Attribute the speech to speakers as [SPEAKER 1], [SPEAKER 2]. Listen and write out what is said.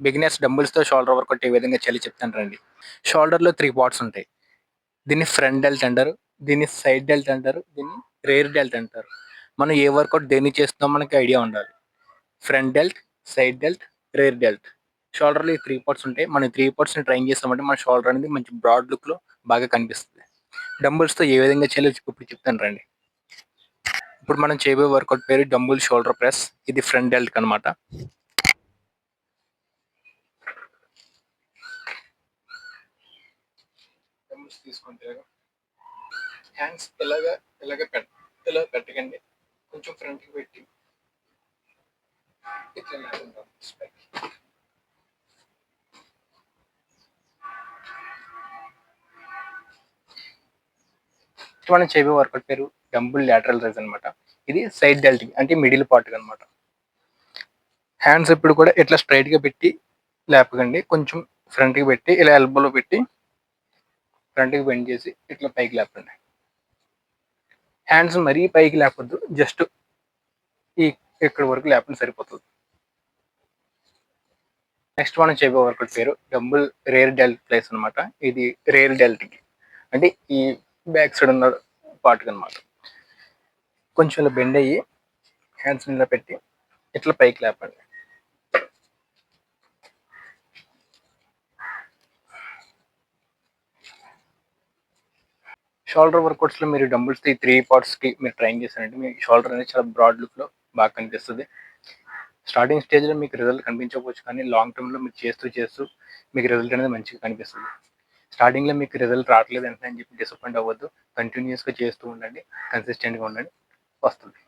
[SPEAKER 1] Beginners డంబుల్స్‌తో shoulder work out ఏ విధంగా చేయాలో చెప్తాను రండి. షోల్డర్‌లో 3 పార్ట్స్ ఉంటాయి. దీన్ని ఫ్రంట్ డెల్ట్ అంటారు. దీన్ని సైడ్ డెల్ట్ అంటారు. దీన్ని రేర్ డెల్ట్ అంటారు. మనం ఏ వర్కౌట్ దేనికి చేస్తున్నామో మనకి ఐడియా ఉండాలి. Front delt, side delt, rear delt. షోల్డర్‌లో ఈ 3 పార్ట్స్ ఉంటాయి. మనం ఈ 3 పార్ట్స్‌ని ట్రైన్ చేసామంటే మన షోల్డర్ అనేది మంచి బ్రాడ్ లుక్‌లో బాగా కనిపిస్తది. డంబుల్స్‌తో ఏ విధంగా చేయాలో ఇప్పుడు చెప్తాను రండి. ఇప్పుడు మనం చేయబోయే వర్కౌట్ పేరు డంబుల్ షోల్డర్ ప్రెస్. ఇది ఫ్రంట్ డెల్ట్ అన్నమాట. డంబుల్స్ తీసుకుంటే హ్యాండ్స్ ఇలా పెట్టకండి. కొంచెం ఫ్రంట్‌కి పెట్టి ఇట్లా లేకుండా మనం చేయబోయే వర్కౌట్ పేరు డంబుల్ లాటరల్ రైజ్ అన్నమాట. ఇది సైడ్ డెల్టింగ్ అంటే మిడిల్ పార్ట్ అన్నమాట. హ్యాండ్స్ ఎప్పుడు కూడా ఇట్లా స్ట్రైట్ గా పెట్టి లేపకండి. కొంచెం ఫ్రంట్ కి పెట్టి ఇలా ఎల్బోలో పెట్టి ఫ్రంట్ కి బెండ్ చేసి ఇట్లా పైకి లేపండి. హ్యాండ్స్ మరీ పైకి లేపొద్దు. జస్ట్ ఈ ఇక్కడ వరకు లేపండి సరిపోతుంది. నెక్స్ట్ మనం చేయబోయే వర్కౌట్ పేరు డంబుల్ రేర్ డెల్ట్ ప్లేస్ అన్నమాట. ఇది రేర్ డెల్టింగ్ అంటే ఈ బ్యాక్ సైడ్ ఉన్న పార్ట్ అన్నమాట. కొంచెం ఇలా బెండ్ అయ్యి హ్యాండ్స్ ఇలా పెట్టి ఇట్లా పైకి లేపండి. షోల్డర్ వర్కౌట్స్ లో మీరు డంబుల్స్ కి 3 పార్ట్స్ కి మీరు ట్రైన్ చేశారంటే మీ షోల్డర్ అనేది చాలా బ్రాడ్ లుక్ లో బాగా కనిపిస్తుంది. స్టార్టింగ్ స్టేజ్ లో మీకు రిజల్ట్ కనిపించకపోవచ్చు, కానీ లాంగ్ టర్మ్ లో మీరు చేస్తూ మీకు రిజల్ట్ అనేది మంచిగా కనిపిస్తుంది. స్టార్టింగ్ లో మీకు రిజల్ట్ రావట్లేదు అంటే అని చెప్పి డిసప్పాయింట్ అవ్వద్దు. కంటిన్యూస్ గా చేస్తూ ఉండండి, కన్సిస్టెంట్ గా ఉండండి, వస్తుంది.